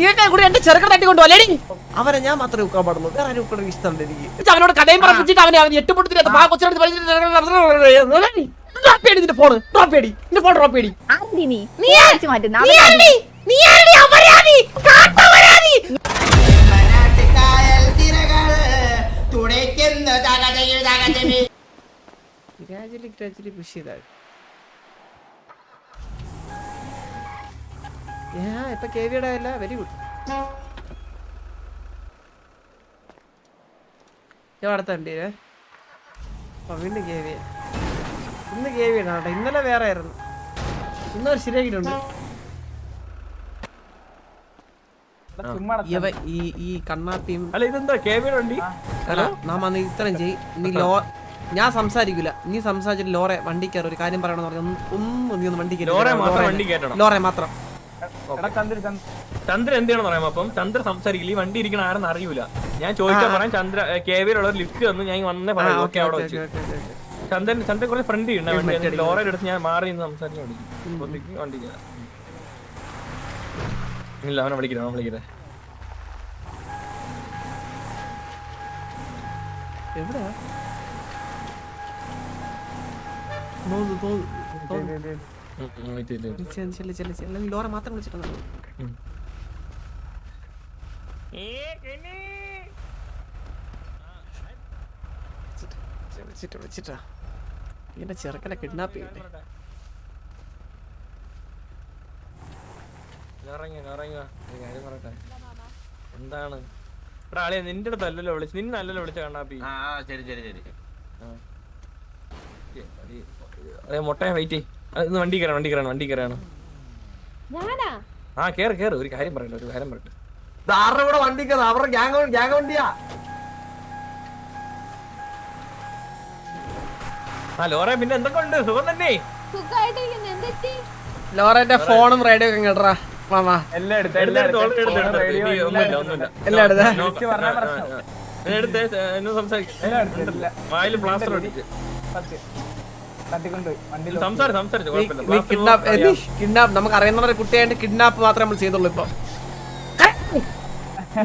നീയൊക്കെ കൂടി എന്റെ ചെറുക്കൻ തട്ടിക്കൊണ്ടു അല്ലേടി അവനെ ഞാൻ മാത്രമേ ഉക്കാൻ പാടുള്ളൂ വേറെ ആരും ഉക്കണം ഇഷ്ടമല്ല എനിക്ക് അവനോട് കഥയും പറഞ്ഞിട്ട് അവനെ അവൻ 8 പൊട്ടത്തിനകത്ത് ഫോൺ ഡ്രോപ്പ് ചെയ്യടി നിന്റെ ഫോൺ ഡ്രോപ്പ് ചെയ്യടി ഗ്രാജുവലി പുഷ് ചെയ്താൽ ഇപ്പൊ കേവിയുടെ അല്ല വെരി ഗുഡ് അടുത്തണ്ടേ വീണ്ടും കേവിയ ഇന്ന് കേവിയാണ് കേട്ടോ ഇന്നലെ വേറെ ആയിരുന്നു ഇന്നൊരു ശരിയാക്കിയിട്ടുണ്ട് ഈ കണ്ണാപ്പിയും നാം അന്ന് ഇത്രയും ചെയ് നീ ഞാൻ സംസാരിക്കൂല നീ സംസാരിച്ചിട്ട് ലോറെ വണ്ടി കയറി ഒരു കാര്യം പറയണമെന്ന് പറഞ്ഞു ഒന്നും നീ ഒന്ന് വണ്ടി ലോറെ മാത്രം ചന്ദ്രൻ എന്തിനാണെന്ന് പറയാം അപ്പം ചന്ദ്ര സംസാരിക്കില്ല ഈ വണ്ടി ഇരിക്കണ ആരെന്ന് അറിയൂല ഞാൻ ചോദിക്കാൻ പറയാം ചന്ദ്ര കേവിയിലുള്ള ലിഫ്റ്റ് വന്ന് ഞാൻ വന്നേ പറയാം ഓക്കെ അവിടെ വെച്ച് ചന്ദ്രൻ കുറെ ഫ്രണ്ട് ഉണ്ട് ലോറയുടെ അടുത്ത് ഞാൻ മാറി നിന്ന് സംസാരിക്കാൻ വണ്ടി ഇല്ല അവനെ വിളിക്കട്ടെ എവിടെയാ ലോറ മാത്രം വിളിച്ചിട്ടുണ്ട് വിളിച്ചിട്ടാ എന്റെ ചെറുക്കനെ കിഡ്നാപ്പ് ചെയ്യണ്ടേ എന്താണ് ആളെ നിന്റെ അടുത്തല്ലല്ലോ വിളിച്ചു നിന്നല്ലല്ലോ വിളിച്ച കണ്ണാപ്പി മുട്ടയെ വെയിറ്റ് വണ്ടി കയറാണ് ആ കേറ് ഒരു കാര്യം പറയട്ടെ വണ്ടി അവരുടെ ഗ്യാങ് വണ്ടിയാ ആ ലോറ പിന്നെ എന്തൊക്കെ ഉണ്ട് സുഖം തന്നെ ലോറന്റെ ഫോണും റേഡിയോ ഒക്കെ കേട്ടറാ മാമാ നമുക്ക് അറിയുന്നവരെ കുട്ടിയായിട്ട് കിഡ്നാപ്പ് മാത്രമേ നമ്മൾ ചെയ്തുള്ളൂ ഇപ്പൊ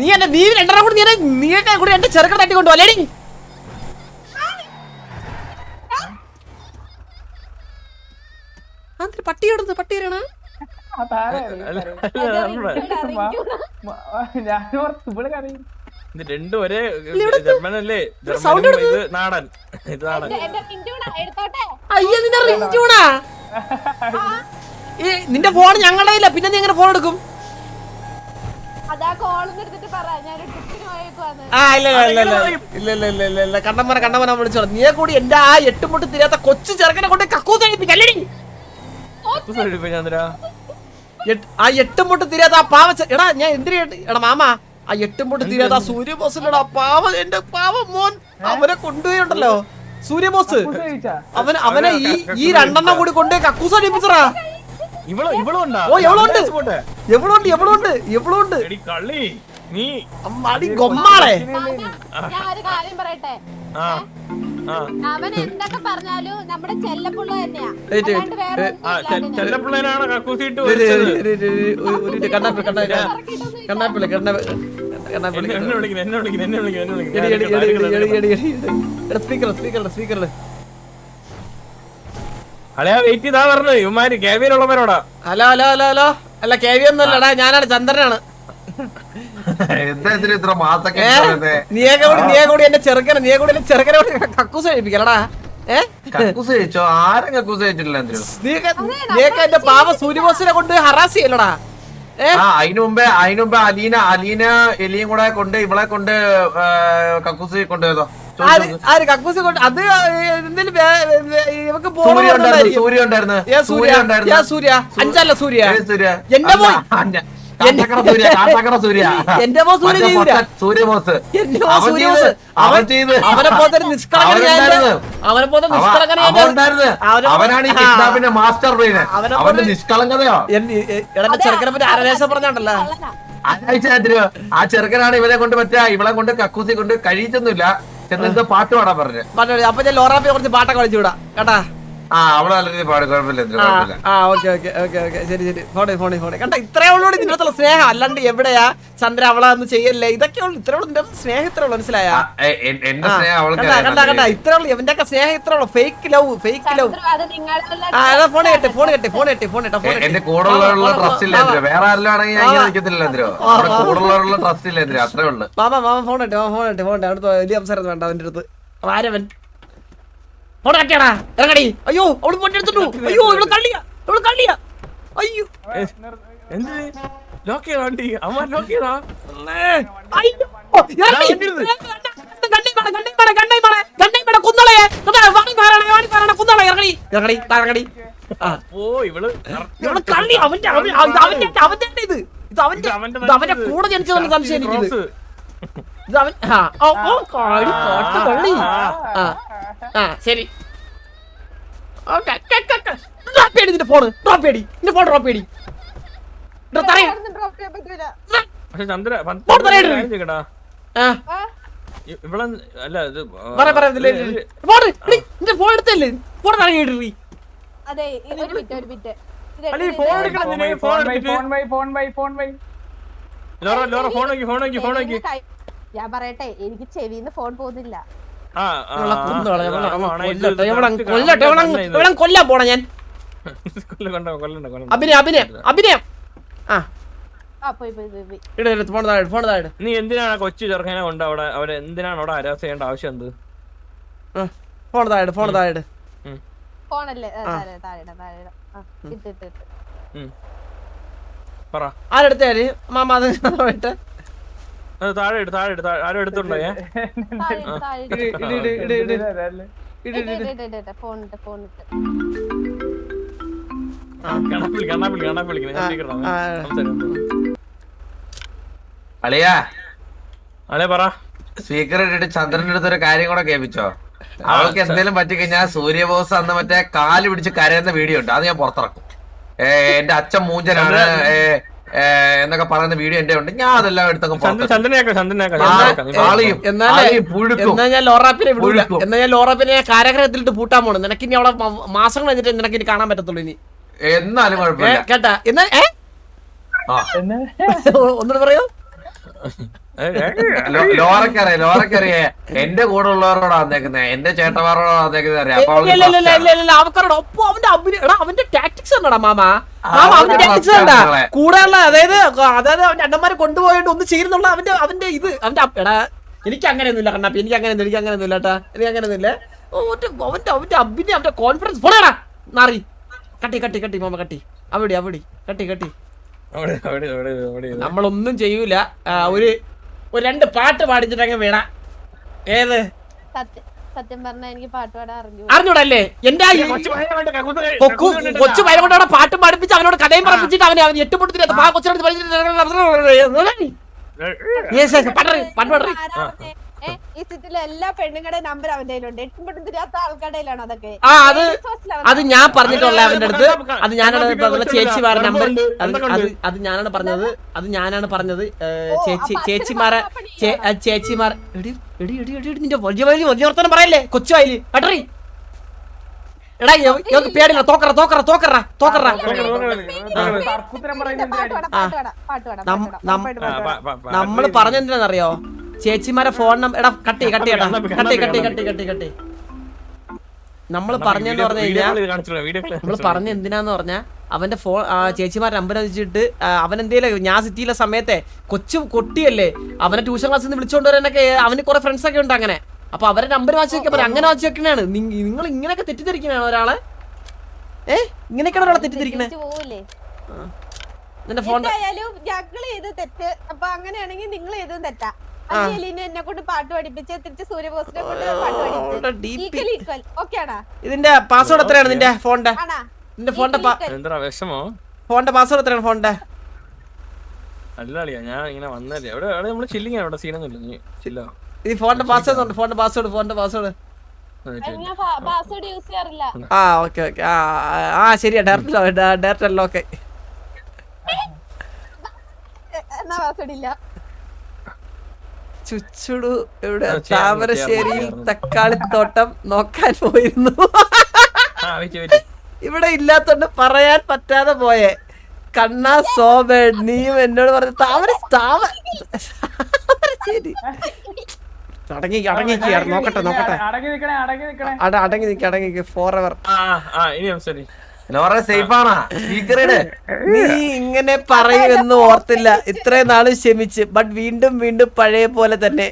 നീ രണ്ടെണ്ണം കൂടി നീയൊക്കെ കൂടി എന്റെ ചെറുക്കൻ തട്ടിക്കൊണ്ടു അല്ലേടി പട്ടിയോടത് പട്ടിയാണ് രണ്ടും ഒരേ ജർമ്മനല്ലേ ഇത് നാടൻ നിന്റെ ഫോൺ ഞങ്ങളുടെ ഇല്ല പിന്നെ നീ എങ്ങനെ ഫോൺ എടുക്കും ഇല്ല കണ്ണമ്മനെ വിളിച്ചോ നീയെ കൂടി എന്റെ ആ 8 മുട്ട് തിരിയാത്ത കൊച്ചു ചെറുക്കനെ കൊണ്ട് കക്കൂസ് കഴിപ്പിക്കല്ലേ ആ 8 മുട്ട് തിരിയാത്ത ആ പാവ എടാ ഞാൻ എന്തിനാ എടാ മാമ ആ 8 മുട്ട് തിരിയാത്ത സൂര്യബോസിലടാ പാവ എന്റെ പാവ മോൻ അവനെ കൊണ്ടുപോയിണ്ടല്ലോ സൂര്യബോസ് അവനെ ഈ രണ്ടെണ്ണം കൂടി കൊണ്ടുപോയി കക്കൂസ് അടിപ്പിച്ചറാ ഗൊമ്മാളെ അവൻ എന്തൊക്കെ പറഞ്ഞാലും നമ്മുടെ ചെല്ലപ്പുള്ള തന്നെയാ സ്പീക്കറില് ഹലോ അല്ല കേവി ഒന്നുമല്ലടാ ഞാനാണ് ചന്ദ്രനാണ് നീയെ കൂടി എന്റെ ചെറുക്കനെ കക്കൂസ് കഴിപ്പിക്കലടാ നീയൊക്കെ എന്റെ പാവ സൂര്യബോസിനെ കൊണ്ട് ഹറാസ് ചെയ്യലടാ അതിനു മുമ്പേ അലീന എലിയും കൂടെ കൊണ്ട് ഇവളെ കൊണ്ട് കക്കൂസ് കൊണ്ടുപോയതോ കക്കൂസ് കൊണ്ട് അത് ഇവക്ക് സൂര്യ അഞ്ചല്ല സൂര്യ എന്റെ അവനാണ് മാസ്റ്റർ ബ്രെയിൻ അവന്റെ നിഷ്കളങ്കതയോ ചെറുക്കനെ പറ്റി അരദേശം പറഞ്ഞോണ്ടല്ലോ ആ ചെറുക്കനാണ് ഇവനെ കൊണ്ട് പറ്റാ ഇവളെ കൊണ്ട് കക്കൂസി കൊണ്ട് കഴിച്ചൊന്നുമില്ല ചെന്നെന്തോ പാട്ട് പാടാൻ പറഞ്ഞു അപ്പൊ ഞാൻ ലോറാപ്പയെ കുറച്ച് പാട്ടൊക്കെ കളിച്ചു വിടാം കേട്ടാ ആ അവള് നല്ല രീതിയിൽ പാടും, കുഴപ്പമില്ല എന്തിനും കുഴപ്പമില്ല. ഓക്കെ ശരി ഫോണി കണ്ട ഇത്രേ ഉള്ളൂ നിന്റെ അടുത്തുള്ള സ്നേഹം. അല്ലാണ്ട് എവിടെയാ ചന്ദ്ര അവളെ ഒന്നും ചെയ്യല്ലേ, ഇതൊക്കെ ഉള്ളു. ഇത്രേ ഉള്ളൂ നിന്റെ സ്നേഹം, ഇത്രേ ഉള്ളൂ. മനസ്സിലായ? എന്റെ സ്നേഹം അവൾക്ക് കണ്ട ഇത്രേ ഉള്ളൂ എന്റെ ഒക്കെ സ്നേഹം, ഇത്രേ ഉള്ളൂ. Fake love. അത് നിങ്ങളുടെ ഫോൺ എന്റെ കൂടുള്ളവരുള്ള ട്രസ്റ്റ് ഇല്ല എന്തിനോ, വേറെ ആരെല്ലാം ആണെങ്കിൽ ഞാൻ ഇങ്ങനെ നിൽക്കത്തില്ല എന്തിനോ, കൂടുള്ളവരുള്ള ട്രസ്റ്റ് ഇല്ല എന്തിനോ, അത്രേ ഉള്ളു. മാമ ഫോൺ അടുത്ത് വലിയ സംസാരം വേണ്ട അവന്റെ അടുത്ത്. ആരവൻ ഫോൺ കട്ടിയാടാ, ഇറങ്ങടി. അയ്യോ അവള് പൊട്ടെടുത്തിട്ടു. അയ്യോ ഇവള് കള്ളിയാ. അയ്യോ എന്ത് ലോക്ക് ചെയ്താ വണ്ടി? അമ്മ ലോക്ക് ചെയ്താ? ഓ ഇവള് അവന്റെ കൂടെ ജനിച്ചതെന്ന് സംശയം എനിക്കിത്. ഇത് അവൻ ശരി പക്ഷെ ചന്ദ്ര ഇവിടെ അല്ല ഇത് ഫോൺ എടുത്തല്ലേ ഫോൺ ഇറങ്ങി. അതെ ഒരു ബിറ്റ് ഫോൺ എടുക്കണം. ഫോൺ നോക്കി ഞാൻ പറയട്ടെ, എനിക്ക് ചെവിന്ന് ഫോൺ പോകുന്നില്ല. കൊല്ലാൻ പോണ ഞാൻ. അഭിനയം നീ എന്തിനാണ് കൊച്ചു ചെറുക്കനെ കൊണ്ട് അവിടെ അവരെ എന്തിനാണ് അവിടെ ഹരാസ് ചെയ്യേണ്ട ആവശ്യം? എന്ത് ഫോൺ താഴെ ഫോണല്ലേ പറ. ആരെടുത്താല് മാമ അത് പോയിട്ട് താഴെ ആരും എടുത്തുണ്ടോ? അളിയാ അതെ പറ. സ്പീക്കർ ഇട്ടിട്ട് ചന്ദ്രന്റെ അടുത്ത് ഒരു കാര്യം കൂടെ കേൾപ്പിച്ചോ. അവൾക്ക് എന്തെങ്കിലും പറ്റിക്കഴിഞ്ഞാൽ സൂര്യബോസ് അന്ന് മറ്റേ കാല് പിടിച്ച് കരയുന്ന വീഡിയോ ഉണ്ട്, അത് ഞാൻ പുറത്തിറക്കും. എന്റെ അച്ഛൻ മൂഞ്ചനാണ് എന്നൊക്കെ പറയുന്ന വീഡിയോ എന്റെ ഉണ്ട്, ഞാൻ അതെല്ലാം എടുത്തൊക്കെ ഞാൻ ലോറാപ്പിനെ കാരാഗ്രഹത്തിലിട്ട് പൂട്ടാൻ പോണം. നിനക്ക് ഇനി അവിടെ മാസങ്ങൾ കഴിഞ്ഞിട്ട് നിനക്ക് ഇനി കാണാൻ പറ്റത്തുള്ളൂ ഇനി. എന്നാലും കുഴപ്പമില്ല കേട്ടാ. എന്നാ ഒന്നുകൂടെ പറയൂ. ലോറക്കറിയേ എന്റെ കൂടെ ഉള്ളവരോടാ വന്നേക്കുന്നത്, എന്റെ ചേട്ടന്മാരോടാ വന്നേക്കുന്നത് അറിയാം. അവക്കറോട് ഒപ്പം അവന്റെ അഭിനയം, അവന്റെ ടാക്ടിക്സ് ഉണ്ടടാ മാമ. അവന്റെ ടാക്ടിക്സ് ഉണ്ടാ കൂടെയുള്ള, അതായത് അവന്റെ അണ്ണന്മാരെ കൊണ്ടുപോയിട്ട് ഒന്ന് ചെയ്യുന്നുള്ള അവന്റെ ഇത് അവന്റെ എടാ. എനിക്ക് അങ്ങനെയൊന്നുമില്ല കണ്ണാപ്പി, എനിക്ക് അങ്ങനെയൊന്നുമില്ല കേട്ടാ, എനിക്ക് അങ്ങനെയൊന്നുമില്ല. അവന്റെ അഭിനയം, അവന്റെ കോൺഫിഡൻസ് പോടാ നാറി. കട്ടി മാമ കട്ടി. അവിടെ കട്ടി. നമ്മളൊന്നും ചെയ്യൂല. ഒരു രണ്ട് പാട്ട് പാടിച്ചിട്ടങ്ങ് വീണ. ഏത് സത്യം പറഞ്ഞാ എനിക്ക് പാട്ട് പാടാൻ അറിഞ്ഞൂടല്ലേ? എന്റെ കൊച്ചു പൈലകൊണ്ടോടെ പാട്ട് പാടിപ്പിച്ച് അവനോട് കഥയും പറപ്പിച്ചിട്ട് അവൻ 8 പൊട്ടത്തിന് കൊച്ചിനോട് ഈ സിറ്റിയിലെ എല്ലാ പെണ്ണുങ്ങളുടെ നമ്പർ അവന്റെ കയ്യിലുണ്ട്. 8 പൊട്ടും തിരിയാത്ത ആൾക്കാരുടെ അതൊക്കെ. അത് ഞാൻ പറഞ്ഞിട്ടുള്ള അവന്റെ അടുത്ത്. അത് ഞാനാണ് ചേച്ചിമാരെ നമ്പർ, അത് ഞാനാണ് പറഞ്ഞത്. ചേച്ചിമാർ നിന്റെ വലിയ വർത്തനം പറയല്ലേ കൊച്ചുവായില് കട്ടറി. എടാ പേടില്ല, തോക്കറ. നമ്മള് പറഞ്ഞെന്തിനാന്നറിയോ? ചേച്ചിമാരെ ഫോൺ നമ്പർ. എടാ കട്ടി. നമ്മള് പറഞ്ഞെന്ന് പറഞ്ഞു കഴിഞ്ഞാൽ, നമ്മള് പറഞ്ഞ എന്തിനാന്ന് പറഞ്ഞാ അവന്റെ ഫോൺ ചേച്ചിമാരെ നമ്പർ വെച്ചിട്ട് അവൻ എന്തേലും, ഞാൻ സിറ്റിയിലെ സമയത്തെ കൊച്ചു കൊട്ടിയല്ലേ, അവനെ ട്യൂഷൻ ക്ലാസ്സിൽ നിന്ന് വിളിച്ചോണ്ട് വരാനൊക്കെ അവന് കുറെ ഫ്രണ്ട്സ് ഒക്കെ ഉണ്ട് അങ്ങനെ. അപ്പൊ അവരെ നമ്പർ വാച്ച് വെക്കാൻ അങ്ങനെ വാച്ച് വെക്കണാണ്. നിങ്ങൾ ഇങ്ങനെയൊക്കെ തെറ്റിദ്ധരിക്കണാണ് ഒരാളെ. ഇങ്ങനെയൊക്കെയാണ് ഒരാളെ തെറ്റിദ്ധരിക്കണേ. നിന്റെ ഫോൺ അങ്ങനെയാണെങ്കിൽ നിങ്ങൾ ചെയ്തതും തെറ്റാ. എന്നെ കൊണ്ട് പാട്ട് പഠിപ്പിച്ച് തിരിച്ച് സൂര്യബോസിനെ കൊണ്ട് പാട്ട് പഠിപ്പിച്ച്. ഇതിന്റെ പാസ്വേഡ് എത്രയാണ് നിന്റെ ഫോണിന്റെ? നിന്റെ ഫോണിന്റെ പാസ്വേഡ് എത്രയാണ് ഫോണിന്റെ? അല്ല ഞാൻ ഇങ്ങനെ വന്നല്ലേ അവിടെ നമ്മള് ചില്ലിങ്ങാണ്, അവിടെ സീനൊന്നുമില്ല. ചില്ല. ഈ ഫോണിന്റെ പാസ്വേഡ് ഫോണിന്റെ പാസ്വേഡ് പാസ്വേഡ് യൂസ് ചെയ്യാറില്ല. ഓക്കെ ശരിയാ. Direct lock. പാസ്വേഡ് ഇല്ല. ചുച്ചുടു ഇവിടെ താമരശ്ശേരിയിൽ തക്കാളിത്തോട്ടം നോക്കാൻ പോയിരുന്നു. ഇവിടെ ഇല്ലാത്തോണ്ട് പറയാൻ പറ്റാതെ പോയേ. കണ്ണാ സോബേഡ് നീയും എന്നോട് പറഞ്ഞു താമര ശരി അടങ്ങി നോക്കട്ടെ അടങ്ങി നിക്ക് ഫോർ എവർ. നീ ഇങ്ങനെ പറയുമെന്ന് ഓർത്തില്ല. ഇത്രയും നാളും ക്ഷമിച്ച്. ബട്ട് വീണ്ടും പഴയ പോലെ തന്നെ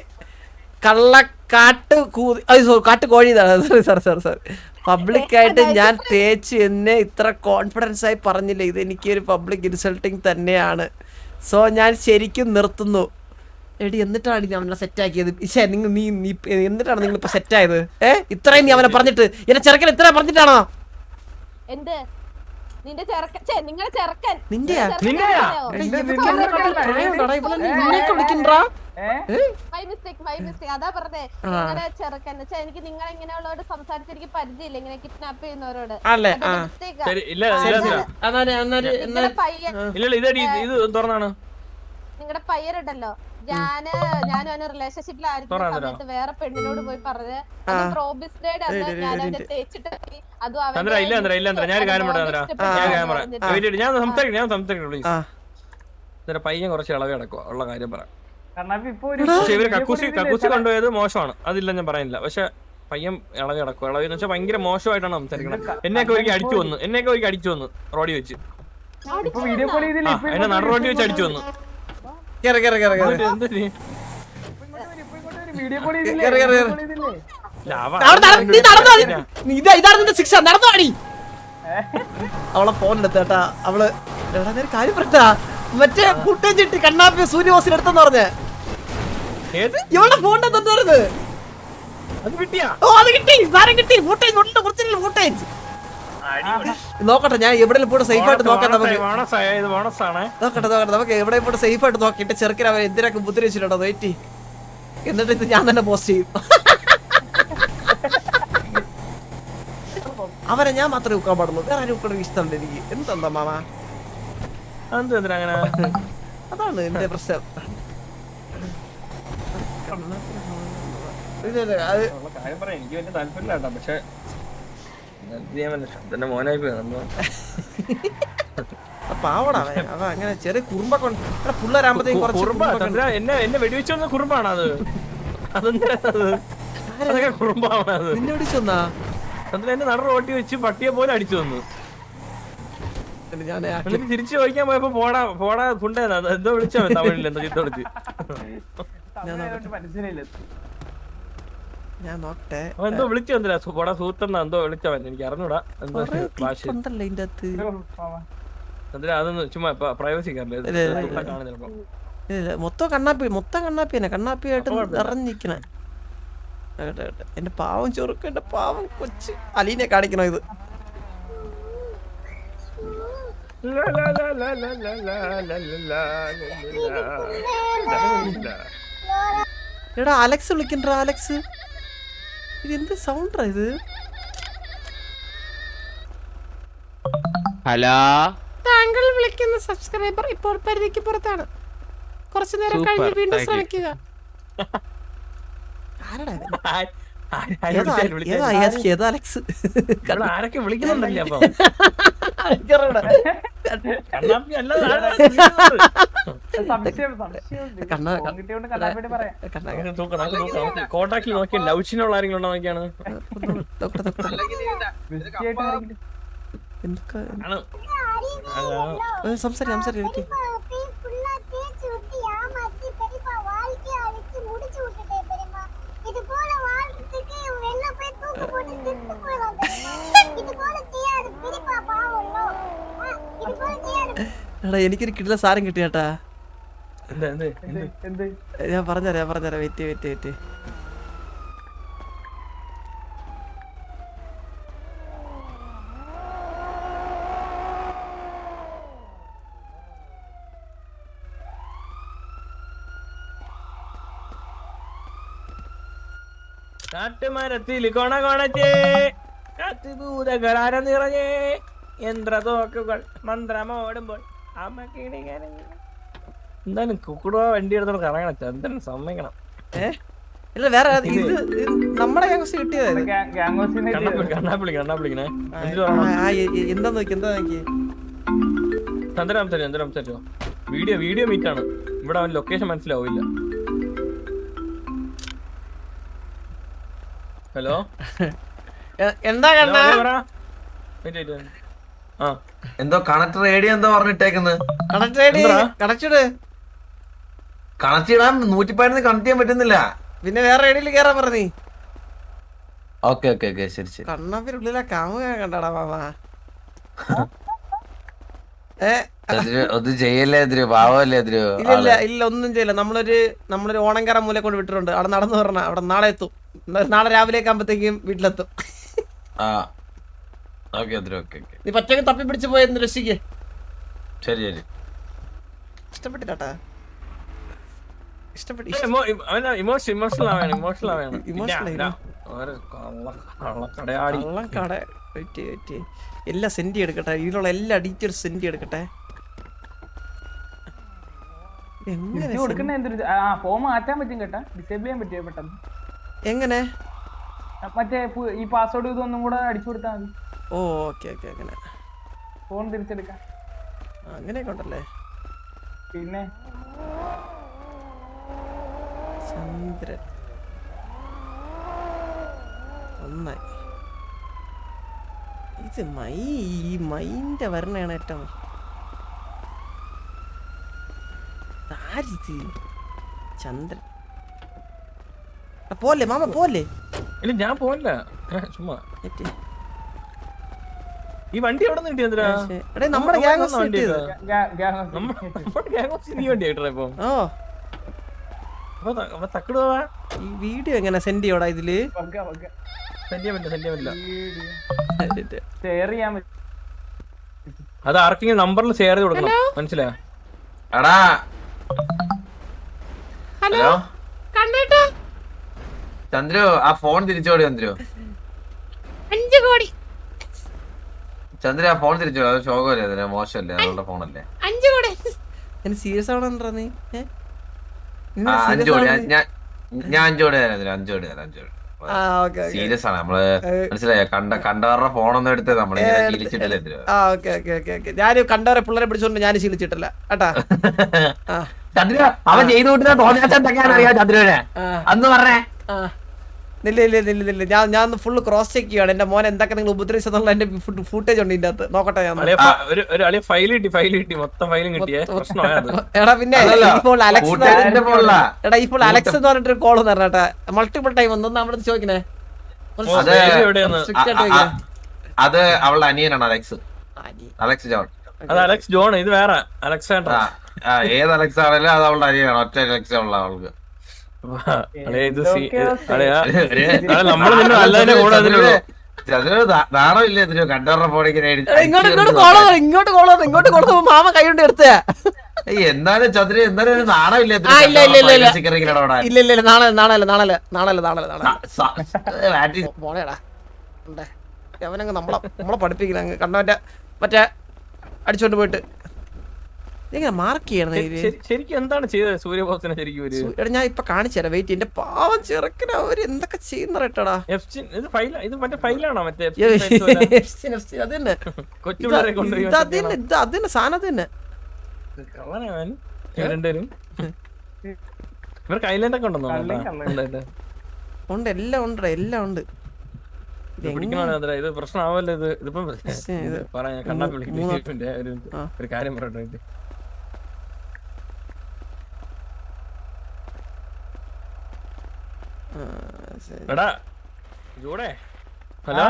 കാട്ടുകോഴി സോറി പബ്ലിക്കായിട്ട് ഞാൻ തേച്ച് എന്നെ ഇത്ര കോൺഫിഡൻസ് ആയി പറഞ്ഞില്ല. ഇത് എനിക്കൊരു പബ്ലിക് ഇൻസൾട്ടിങ് തന്നെയാണ്. സോ ഞാൻ ശരിക്കും നിർത്തുന്നു. എടി എന്നിട്ടാണ് ഞാൻ അവനെ സെറ്റാക്കിയത്. നീ എന്നിട്ടാണ് നിങ്ങൾ ഇപ്പൊ സെറ്റായത്? ഇത്രയും നീ അവനെ പറഞ്ഞിട്ട് എന്നെ ചെറുക്കൻ ഇത്ര പറഞ്ഞിട്ടാണോ? എന്ത് നിന്റെ ചെറുക്കൻ നിങ്ങളെ ചെറുക്കൻ നിന്റെയാ മൈ മിസ്റ്റേക്ക് അതാ പറഞ്ഞേ. നിങ്ങളുടെ ചെറുക്കൻ എനിക്ക് നിങ്ങളെ ഇങ്ങനെയുള്ളവരോട് സംസാരിച്ച് എനിക്ക് പരിചയമില്ല. ഇങ്ങനെ കിഡ്നാപ്പ് ചെയ്യുന്നവരോട് നിങ്ങളുടെ പയ്യനുണ്ടല്ലോ. ഞാനും റിലേഷൻഷിപ്പിലായിരിക്കുന്ന സമയത്ത് വേറെ പെണ്ണിനോട് പോയി പറഞ്ഞ് പ്രോബിസ്ഡേഡ് ഞാനത് തേച്ചിട്ട് അതും പയ്യൻ കുറച്ച് ഇളവ് കിടക്കുക ഉള്ള കാര്യം പറയാം. ഇവര് കക്കൂസി കൊണ്ടുപോയത് മോശമാണ്, അതില്ല ഞാൻ പറയുന്നില്ല. പക്ഷെ പയ്യൻ ഇളവ് കിടക്കുക. ഇളവെന്ന് വെച്ചാൽ ഭയങ്കര മോശമായിട്ടാണ് സംസാരിക്കണം. എന്നെയൊക്കെ ഒരിക്കൽ അടിച്ചു വന്നു റോഡി വെച്ച്. എന്നെ നട റോഡി വെച്ച് അടിച്ചു വന്നു. അവളെ ഫോൺ എടുത്തേട്ടാ. അവള് കാര്യം പറഞ്ഞാ മറ്റേ ഫുട്ടേജ് ഇട്ട് കണ്ണാപ്പി സൂര്യബോസിന് എടുത്തെന്ന് പറഞ്ഞ ഇവളുടെ ഫോൺ തന്നത്. നോക്കട്ടെ ഞാൻ എവിടെ പോയിട്ട് സേഫ് ആയിട്ട് നോക്കാം. നമുക്ക് എവിടെ പോയിട്ട് സേഫ് ആയിട്ട് നോക്കിട്ട് ചെറുക്കിന് അവൻ എന്തിനൊക്കെ ബുദ്ധിരിച്ചിട്ടുണ്ടോ വെയിറ്റ്. എന്നിട്ട് ഇത് ഞാൻ തന്നെ പോസ്റ്റ് ചെയ്യും. അവരെ ഞാൻ മാത്രമേ ഉക്കാൻ പാടുള്ളൂ, വേറെ ആരും ഉക്കണ ഇഷ്ടമല്ല എനിക്ക്. എന്താ മാമ അതാണ് എന്റെ പ്രശ്നം. പാവടാ അവ അങ്ങനെ ചെറിയ കുറുമ്പൊക്കെ പിള്ളേരാകുമ്പോഴത്തേക്കും എന്നെ വെടിവെച്ചൊന്ന കുറുമ്പാണ് അത്. കുറുമ്പാണ്. നിന്നെ അടിച്ചൊന്നാ എന്നെ നട റോട്ടി വെച്ച് പട്ടിയെ പോലെ അടിച്ചു വന്നു. തിരിച്ചു ചോദിക്കാൻ പോയപ്പോ പോടാ ഫുണ്ടേന്നാ എന്തോ വിളിച്ചോ തമിഴിൽ എന്തോ ചീത്ത വിളിച്ച്. ഞാൻ നോക്കട്ടെ എന്തോ വിളിച്ചു വന്നില്ല. പോടാ സൂത്തെന്നാ എന്തോ വിളിച്ചവൻ, എനിക്ക് അറിഞ്ഞൂടാ എന്തോ ഭാഷ. അതൊന്നും ചുമ്മാ പ്രൈവസി കാണും. മൊത്തം കണ്ണാപ്പിന്നെ കണ്ണാപ്പിയായിട്ട് നിറഞ്ഞിരിക്കണേ. എന്റെ പാവം ചെറുക്ക, എന്റെ പാവം കൊച്ച് അലീനെ കാണിക്കണോ ഇത്? എടാ അലക്സ് വിളിക്കണ്ടാ. അലക്സ് ഇതെന്ത് സൗണ്ടാ ഇത്? ഹലോ, താങ്കൾ വിളിക്കുന്ന സബ്സ്ക്രൈബർ ഇപ്പോൾ പരിധിക്ക് പുറത്താണ്. കുറച്ചു നേരം കഴിഞ്ഞ് വീണ്ടും ശ്രമിക്കുക. ആരൊക്കെ വിളിക്കുന്നുണ്ടല്ലേ അപ്പൊ? കോണ്ടാക്ടിൽ നോക്കിയ ലൗച്ചിനുള്ള ആരെങ്കിലും ഉണ്ടോ നോക്കിയാണ്. സംസാരിക്കും എടാ എനിക്കൊരു കിട്ടില്ല സാരം കിട്ടിയാട്ടാ. ഞാൻ പറഞ്ഞുതരാം വെയിറ്റ്. കാട്ടുമരത്തിൽ കൊണകൊണച്ചേ കാറ്റുഭൂതകളാരം നിറഞ്ഞേ യന്ത്രതോക്കുകൾ മന്ത്രമോടുമ്പോൾ എന്തായാലും കുക്കുടുവ വണ്ടി എടുത്തോണ്ട് കറങ്ങണം. ചന്ദ്രൻ സമ്മതിക്കണം. ഇല്ല വേറെ ഇത് നമ്മുടെ ഗ്യാങ്സ് കിട്ടിയത് കണ്ണാപ്പിളിക്കണേ എന്താ നോക്കി ചന്ദ്രൻ സംസാരിച്ചോ വീഡിയോ മീറ്റ് ആണ് ഇവിടെ അവൻ ലൊക്കേഷൻ മനസ്സിലാവില്ല. ഹലോ എന്താ കണ്ണാ എന്തോ കണക്ട് റേഡിയോ എന്തോ പറഞ്ഞിട്ടേക്കുന്നത്. കണക്ട് ഇടാൻ 114 കണക്ട് ചെയ്യാൻ പറ്റുന്നില്ല. പിന്നെ വേറെ റേഡിയോയിൽ കേറാൻ പറഞ്ഞീ. ഓക്കെ ശരി ശരി. കണ്ണാപ്പിനുള്ളിലെ കാമുക കണ്ടാടാ മാമ. ഒന്നും ചെയ്യല്ലേ എതിര് പാവല്ലേ എതിര്. ഇല്ല ഒന്നും ചെയ്യില്ല. നമ്മളൊരു ഓണംകര മൂല കൊണ്ട് വിട്ടിട്ടുണ്ട്. അവിടെ നടന്നു പറഞ്ഞ അവിടെ നാളെ എത്തും. നാളെ രാവിലേക്ക് ആകുമ്പത്തേക്കും വീട്ടിലെത്തും. നീ പറ്റൊക്കെ തപ്പി പിടിച്ച് പോയെന്ന് രക്ഷിക്ക്. ശരി ശരി. ഇഷ്ടപ്പെട്ടിട്ടാ എല്ലാം സെൻഡ് എടുക്കട്ടെ. ഇതിലുള്ള എല്ലാ ഡീറ്റെയിൽസ് സെൻഡ് എടുക്കട്ടെ. എങ്ങനെ മറ്റേ ഈ പാസ്വേഡ് ഇതൊന്നും കൂടെ അടിച്ചു കൊടുത്താൽ മതി. ഓ ഓക്കെ അങ്ങനെ ഫോൺ തിരിച്ചെടുക്കാം. അങ്ങനെയൊക്കെ ഉണ്ടല്ലേ. പിന്നെ ചന്ദ്രൻ നന്നായി. ഇത് മൈൻ്റെ വരണയാണ് ഏറ്റവും. ആരിത് ചന്ദ്രൻ പോലെ മാമ പോലെ. ഇല്ല ഞാൻ പോല്ല ചുമ്മാ ഈ വണ്ടി എവിടെ നിന്ന് കിട്ടിയ നമ്മുടെ നീ വണ്ടി ആയിട്ടാ ഇപ്പൊ തക്കട് പോവാ. ഈ വീഡിയോ എങ്ങനെ സെൻഡ് ചെയ്യോടാ ഇതില്? അത് ആർക്കെങ്കിലും നമ്പറിൽ ഷെയർ ചെയ്ത് കൊടുക്കണം. മനസ്സിലായോ? ഹലോ ചന്ദ്രു ആ ഫോൺ തിരിച്ചോടി. ചന്ദ്രു ആ ഫോൺ തിരിച്ചോ. അത് ശോകമല്ലേ മോശമല്ലേ നമ്മളുടെ ഫോണല്ലേ. സീരിയസ് ആവണോ നീ? 5 കോടി ഞാൻ 5 കോടി തരാം. 5 കോടി സീരിയസ് ആണ് നമ്മള്. മനസ്സിലായോ? കണ്ടവരുടെ ഫോണൊന്നും എടുത്ത് നമ്മളിങ്ങനെ ശീലിച്ചിട്ടില്ല. ഞാൻ കണ്ടവരെ പിള്ളേരെ പിടിച്ചോണ്ട് ഞാൻ ശീലിച്ചിട്ടില്ല കേട്ടാ. ചന്ദ്ര അവൻ ചെയ്തു കൂട്ടുന്ന തോന്നിയാ ചന്ദ്രനെ അന്ന് പറഞ്ഞേ. ഇല്ല ഞാൻ ഫുള്ള് ക്രോസ് ചെക്ക് ചെയ്യാണ്. എന്റെ മോൻ എന്തൊക്കെ നിങ്ങൾ ഉപദ്രവിച്ചെന്നുള്ള എന്റെ ഫുട്ടേജ് ഉണ്ട് ഇതിന്റെ അകത്ത്. നോക്കട്ടെ ഞാൻ. എടാ പിന്നെ ഇപ്പോൾ അലക്സ് എന്ന് പറഞ്ഞിട്ടൊരു കോൾ പറഞ്ഞേട്ടാ. മൾട്ടിപ്പിൾ ടൈം ഒന്നും നമ്മളത് ചോദിക്കണേ. അത് അവളുടെ അനിയനാണ് അലക്സ് ജോൺ. ഇത് വേറെ അലക്സാണ്ടർ. ഏത് അലക്സ് ആണെങ്കിലും അത് അവളുടെ അനിയനാണ്. ഒറ്റ അലക്സ് ഉള്ള അവൾക്ക്. നാണോ ഇല്ല കണ്ടവരുടെ ഫോണിങ്ങനെ ഇങ്ങോട്ട് മാമ കൈ കൊണ്ട് എടുത്ത. എന്നാലും ചന്ദ്ര എന്നാലും നാണോ ഇല്ല. ഇല്ല മോളേടാ അവനങ്ങ് നമ്മളെ പഠിപ്പിക്കുന്ന അങ്ങ് കണ്ടവന്റെ മറ്റേ അടിച്ചോണ്ട് പോയിട്ട് എങ്ങനെ മാർക്ക് ചെയ്യണം? ശരിക്കും എന്താണ് ചെയ്തത് സൂര്യബോസിനെ? ശരിക്കും ഞാൻ ഇപ്പൊ കാണിച്ചു തരാം. വെയിറ്റ്. എന്റെ പാവം ചെറുക്കന അവര് എന്തൊക്കെ ചെയ്യുന്ന കേട്ടടാ. അതന്നെ സാധനം തന്നെ. ഉണ്ട് എല്ലാം ഉണ്ട്. ഇത് പ്രശ്നമാവല്ലോ. ഇതിപ്പം പറയാ കണ്ണാ വിളിക്കുന്ന ഒരു കാര്യം പറയട്ടെ. എടാ ജൂടെ ഹലോ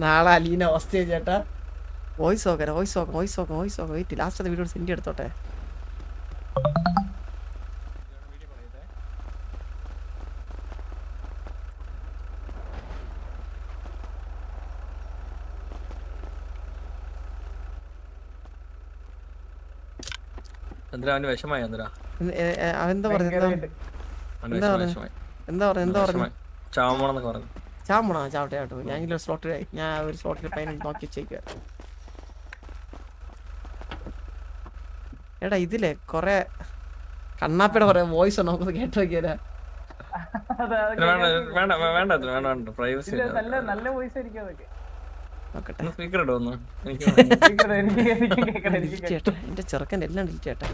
നാളെ അലീന അവസ്ഥ ചേട്ടാ. വോയിസ് നോക്കാം. വെയിറ്റ് ലാസ്റ്റ് വീഡിയോ സെൻഡ് എടുത്തോട്ടെ. അവന് വിഷമായി എന്താ പറഞ്ഞു? ചാമോണെന്നൊക്കെ പറഞ്ഞു. ചാവട്ടെ. ഞാൻ ഒരു സ്ലോട്ടിൽ നോക്കി വെച്ചേക്കുക. എടാ ഇതിലെ കൊറേ കണ്ണാപ്പിയുടെ കൊറേ വോയിസ് ഉണ്ട്, നമുക്കൊന്ന് കേട്ട് നോക്കിയാലോ? വേണ്ട പ്രൈവസി നല്ല വോയിസ് ആയിരിക്കും അതൊക്കെ. നോക്കട്ടെ. സ്പീക്കർ ഇട്ടോ ഒന്ന് എനിക്ക് ചേട്ടാ എന്റെ ചെറുക്കൻ്റെ എല്ലാം ഡിലീറ്റ് ചേട്ടാ.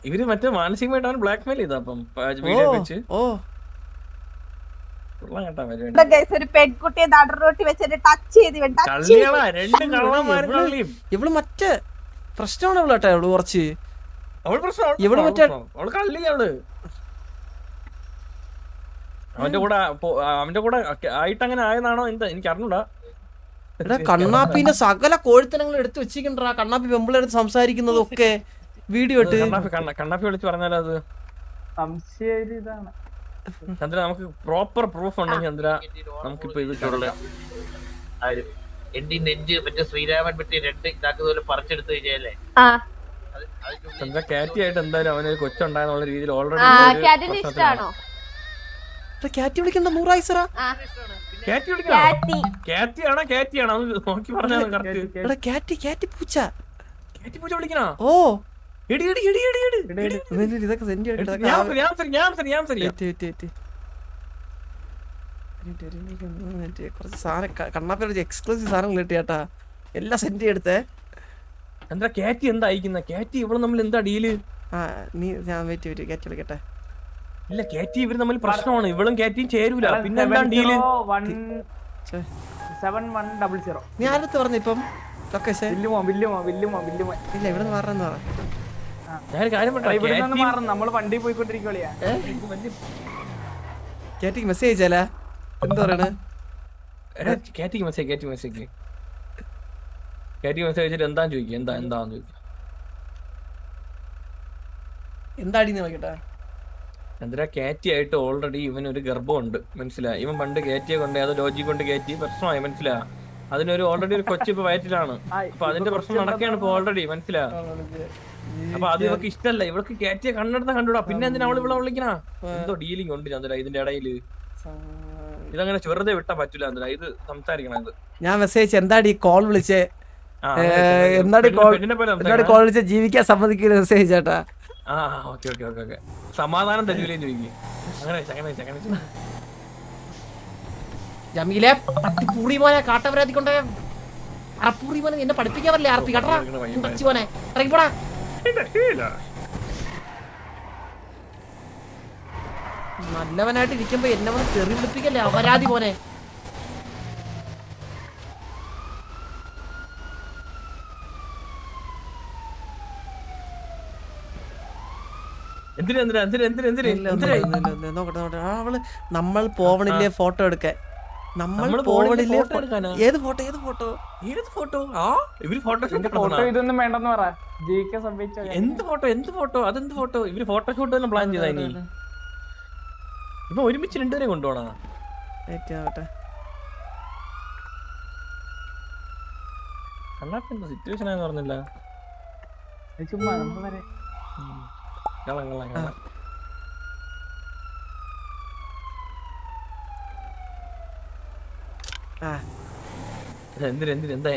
ഇവര് മറ്റേ മാനസികമായിട്ടാണ് ബ്ലാക്ക് മെയിൽ ചെയ്ത അപ്പം വീഡിയോ വെച്ച് ഓ കേട്ടാ ഒരു പെൺകുട്ടിയെ നടറോട്ടി വെച്ചിട്ട് ടച്ച് ചെയ്ത് കള്ളികളാ, രണ്ട് കള്ളന്മാരും കള്ളിയും. ഇവള് മറ്റേ പ്രശ്നമാണ് ഇവള് കേട്ടോ. ഇവള് കുറച്ച് അവള് പ്രശ്നം ഇവള് മറ്റേ അവള് കള്ളിയാണ്. അവന്റെ കൂടെ ആയിട്ട് അങ്ങനെ ആയതാണോ എന്താ എനിക്ക് അറിഞ്ഞൂടാ. എടാ കണ്ണാപ്പിന്റെ സകല കോഴിത്തനങ്ങൾ എടുത്ത് വെച്ചിട്ടുണ്ടാ. കണ്ണാപ്പി പെമ്പിളെടുത്ത് സംസാരിക്കുന്നതൊക്കെ വീഡിയോ ഇട്ട്. കണ്ണാപ്പി വിളിച്ച് പറഞ്ഞാലോ അത് സംശയം ഇതാണ്. ചന്ദ്ര നമുക്ക് പ്രോപ്പർ പ്രൂഫ് ഉണ്ടെങ്കിൽ ചന്ദ്ര നമുക്കിപ്പോ ഇത് എന്റെ നെഞ്ച് മറ്റേ ശ്രീരാമൻ പറ്റി 2 ഇതാക്കുപോലെ പറിച്ചെടുത്ത് കഴിഞ്ഞാലേ ചന്ദ്ര കാറ്റി ആയിട്ട് എന്തായാലും അവനൊരു കൊച്ചുണ്ടായെന്നുള്ള രീതിയിൽ ഓൾറെഡി ഇഷ്ടാണോ? കാറ്റി വിളിക്കണ്ട 100 ആയിസറാ. കാറ്റി വിളിക്കണം. കാറ്റിയാണോ നോക്കി പറഞ്ഞാൽ എടാ കാറ്റി പൂച്ച. കാറ്റി പൂച്ച വിളിക്കണോ? ഓ എടി ഇതൊക്കെ സെൻഡ് കുറച്ച് സാധനം കണ്ണാപ്പി എക്സ്ക്ലൂസീവ് സാധനങ്ങൾ കിട്ടിയാട്ടാ. എല്ലാം സെൻഡ് എടുത്തേ. എന്താ കാറ്റി എന്താ അയക്കുന്ന? കാറ്റി ഇവള് നമ്മൾ എന്താ ഡീല്? ഞാൻ വെയിറ്റ് കാറ്റി വിളിക്കട്ടെ. ഇല്ല കാറ്റി ഇവര് തമ്മിൽ പ്രശ്നമാണ്. ഇവളും കാറ്റിയും ചേരൂല. പിന്നെ എന്താ ഡീല്? 7100. നീ ആരടുത്ത് പറഞ്ഞു ഇപ്പം ലൊക്കേഷൻ? ഇല്ല ഇവിടെ നിന്ന് മാറണമെന്ന് പറ. ഞാൻ കാര്യം മാറും. നമ്മള് വണ്ടി പോയിക്കൊണ്ടിരിക്കുകയാ. കാറ്റിക്ക് മെസ്സേജ് അയച്ചാലാ? എന്താ പറയണേ? കാറ്റിക്ക് മെസ്സേജ് അയച്ചിട്ട് എന്താന്ന് ചോദിക്കുക. എന്താന്ന് ചോദിക്കുക. എന്താടി നോക്കട്ടെ. ചന്ദ്ര കാറ്റി ആയിട്ട് ഓൾറെഡി ഇവൻ ഒരു ഗർഭമുണ്ട്, മനസ്സിലായി? ഇവൻ പണ്ട് കാറ്റിയെ കൊണ്ട് അത് ലോജിക് കൊണ്ട് കയറ്റി പ്രശ്നമായി, മനസ്സിലാ? അതിനൊരു ഓൾറെഡി ഒരു കൊച്ചു ഇപ്പൊ വയറ്റിലാണ്. അപ്പൊ അതിന്റെ പ്രശ്നം നടക്കുകയാണ് ഇപ്പൊ ഓൾറെഡി, മനസ്സിലാ? അപ്പൊ അത് ഇവർക്ക് ഇഷ്ടല്ല. ഇവൾക്ക് കാറ്റിയെ കണ്ണെടുത്താ പിന്നെ എന്തിനാ അവള് ഇവിടെ വിളിക്കണ? എന്തോ ഡീലിംഗ് ഉണ്ട് ചന്ദ്ര ഇതിന്റെ ഇടയില്. ഇതങ്ങനെ വെറുതെ വിട്ടാ പറ്റൂല ചന്ദ്ര. ഇത് സംസാരിക്കണം. ഇത് ഞാൻ മെസ്സേജ് എന്താടി കോൾ വിളിച്ചേ? എന്താടി കോൾ വിളിച്ച ജീവിക്കാൻ സമ്മതിക്കുന്ന മെസ്സേജ് ചേട്ടാ. ഓക്കെ സമാധാനം തരൂലേ ചോദിക്കും. അങ്ങനെ ജമീലെ പട്ടിപ്പൂറി മോനെ കാട്ടവരാതി കൊണ്ടേ അറപ്പൂറി മോനെ എന്നെ പഠിപ്പിക്കാൻ പറ്റില്ല. ആർപ്പി കേട്ടാ മോനെ ഇറങ്ങിപ്പോടാ. നല്ലവനായിട്ട് ഇരിക്കുമ്പോ എന്നെ മോനെ തെറി വിളിപ്പിക്കല്ലേ അപരാധി മോനെ. നോക്കട്ടെ അവള് നമ്മൾ പോവണില്ലേ ഫോട്ടോ എടുക്കാൻ? നമ്മൾ പോവണില്ലേ? ഏത് ഫോട്ടോ? ഇതൊന്നും വേണ്ടെന്ന് പറ. എന്ത് ഫോട്ടോ? അതെന്ത് ഫോട്ടോ? ഇവര് ഫോട്ടോഷൂട്ട് തന്നെ പ്ലാൻ ചെയ്താ? ഇനി ഇപ്പൊ ഒരുമിച്ച് രണ്ടുപേരെ കൊണ്ടുപോണ കണ്ണാപ്പി സിറ്റുവേഷൻ ആണെന്ന് പറഞ്ഞില്ല. ചുമ്മാ നമ്മൾ വരെ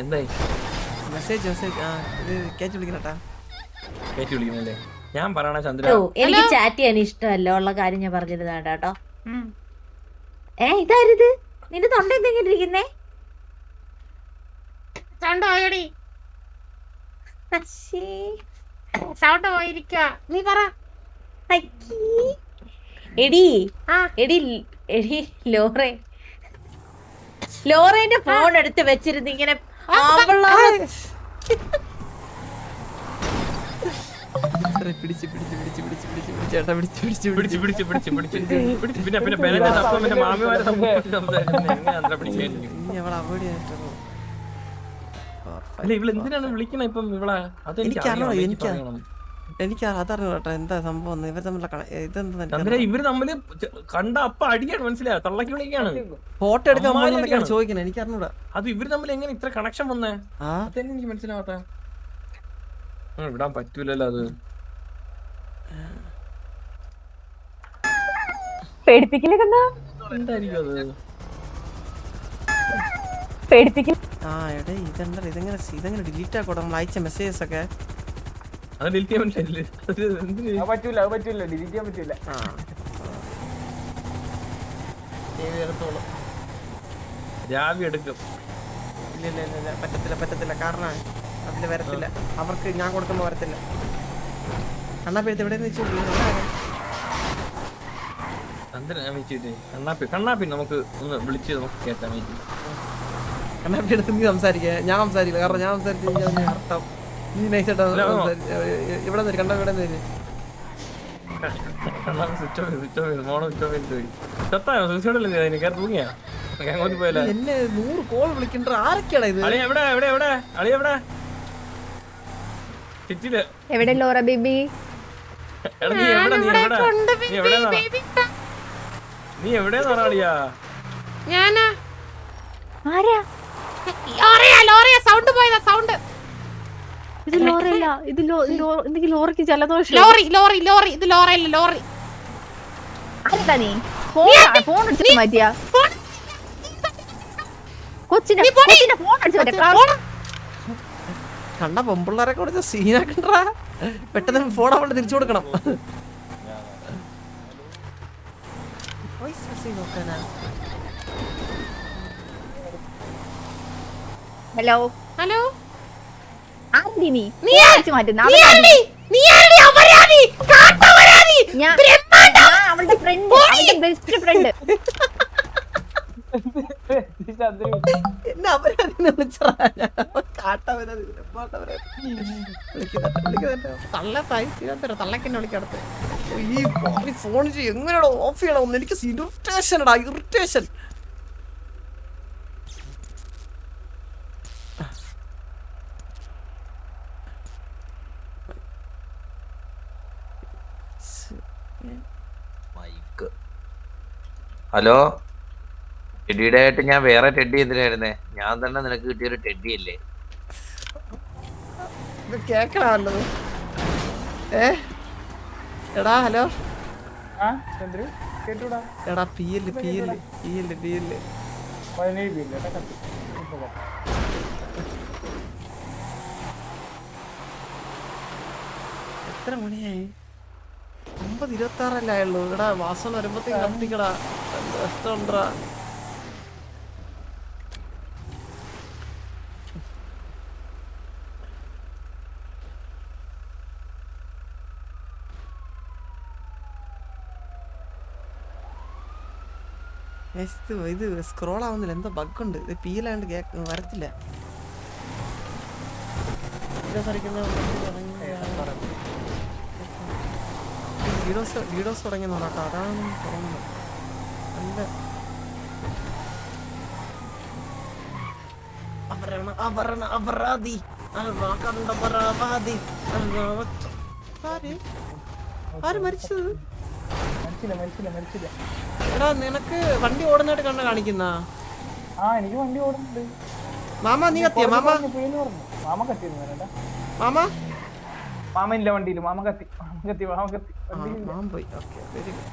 എന്തായി മെസ്സേജ് വിളിക്കണല്ലേ? ഞാൻ പറയണ ചന്ദ്ര എനിക്ക് ചാറ്റ് ചെയ്യാൻ ഇഷ്ടമല്ല. ഉള്ള കാര്യം ഞാൻ പറഞ്ഞിരുന്നാ കേട്ടോ. ഇതാരിത്? നിന്റെ തൊണ്ട എന്തെങ്കിലും ഇരിക്കുന്നേ? നീ പറ. എടി ലോറേന്റെ ഫോൺ എടുത്ത് വെച്ചിരുന്നു ഇങ്ങനെ. ഇവളെന്തിനാണ് വിളിക്കണ ഇപ്പം ഇവളെ? എനിക്ക് അതറിഞ്ഞോട്ടെ എന്താ സംഭവം. ഇവർ തമ്മിലുള്ള ചന്ദ്ര ഇവര് തമ്മില് കണ്ട അപ്പ അടിയാണ്, മനസ്സിലായോ? തള്ളക്കി വിളിക്കാണ്. ഫോട്ടോ എടുക്കാൻ ചോദിക്കണം. എനിക്ക് അറിഞ്ഞൂടാ അത് ഇവര് തമ്മിൽ എങ്ങനെ ഇത്ര കണക്ഷൻ വന്നേ? അതെന്നെ എനിക്ക് മനസ്സിലാവട്ടെ. വിടാൻ പറ്റൂലല്ലോ അത്. പേടിപ്പിക്കില്ല കണ്ണാ. എന്തായിരിക്കും അത്? പേടിപ്പിക്കില്ല. ആ എടേ ഇതെങ്ങനെ ഡിലീറ്റ് ആക്കോട്ടെ നമ്മൾ അയച്ച മെസ്സേജസ് ഒക്കെ. അത് ഡിലീറ്റ് ചെയ്യാൻ പറ്റില്ല. അത് പറ്റൂല ഡിലീറ്റ് ചെയ്യാൻ പറ്റൂല. രാവി എടുക്കും. ഇല്ല പറ്റത്തില്ല കാരണം അതില് വരത്തില്ല, അവർക്ക് ഞാൻ കൊടുക്കുമ്പോ വരത്തില്ല. കണ്ണാപ്പി എവിടെയെന്ന് വെച്ചു കണ്ണാപ്പി നമുക്ക് ഒന്ന് വിളിച്ച് നമുക്ക് കേട്ടാൻ വേണ്ടി. കണ്ണാപ്പി എടുത്ത് നീ സംസാരിക്കുക, ഞാൻ സംസാരിക്കില്ല കാരണം ഞാൻ സംസാരിച്ചു അർത്ഥം നീ നൈസായിട്ട് ഇവിടെ നിന്ന് കണ്ണാപ്പി ഇവിടെ നിന്ന് എന്നെ 100 കോൾ വിളിക്കണ്ട ആരൊക്കെയാണ് ഇത്? എവിടെ ലോറ ബേബി? നീ എവിടെയാന്ന് പറയാളിയാ? സൗണ്ട് പോയതാ സൗണ്ട്. ഇത് ലോറയല്ല, ഇത് എന്തെങ്കിലും ലോറിക്ക് ജലദോഷം. ലോറി ഇത് ലോറയല്ല ലോറി. അല്ല നീ ഫോൺ അടിച്ചു മാറ്റിയാ കൊച്ചിന്റെ ഫോൺ അടിച്ചു മാറ്റിയ. കണ്ട പൊമ്പിള്ളാരെ കുറച്ച് സീനാക്കണ്ടാ, പെട്ടെന്ന് ഫോൺ അവളെ തിരിച്ചു കൊടുക്കണം. ഹലോ ഹലോ ആന്റി നീ അടിച്ചു മാറ്റി. അവളുടെ ഫ്രണ്ട്, അവളുടെ ബെസ്റ്റ് ഫ്രണ്ട്. എന്നെ അവരാതിനെ വിളിച്ചറാ തള്ളക്കെന്നെ വിളിക്കടത്ത്. ഈ ഫോൺ എങ്ങനെയാണോ ഓഫ് ചെയ്യണം? എനിക്ക് ഇറിറ്റേഷനടാ, ഇറിറ്റേഷൻ. ഹലോ, ടെഡിയുടെ ആയിട്ട് ഞാൻ വേറെ ടെഡി എന്തിനായിരുന്നേ? ഞാൻ തന്നെ നിനക്ക് കിട്ടിയൊരു ടെഡി അല്ലേ? കേക്കണല്ലോ. എടാ ഹലോ എടാ പിയല് എത്ര മണിയായി? 9:26 ആയുള്ളൂ. എടാ വാസന വരുമ്പത്തേക്ക് കത്തിക്കടാ, കഷ്ടണ്ടാ. ഇത് സ്ക്രോൾ ആവുന്നില്ല, എന്തോ ബഗ് ഉണ്ട്. ഇത് പീലാണ്ട് വരത്തില്ല. വീഡിയോസ് തുടങ്ങിയെന്നോ കേട്ടോ, അതാണ് തുടങ്ങുന്നത്. നല്ല ആര് മരിച്ചത്? എടാ നിനക്ക് വണ്ടി ഓടുന്നതായിട്ട് കണ്ണ കാണിക്കുന്ന? എനിക്ക് വണ്ടി ഓടുന്നുണ്ട്. മാമ നീ കത്തിയ? മാമ മാമ ഇല്ല വണ്ടിയില്. മാമ കത്തി പോയി. Okay very good.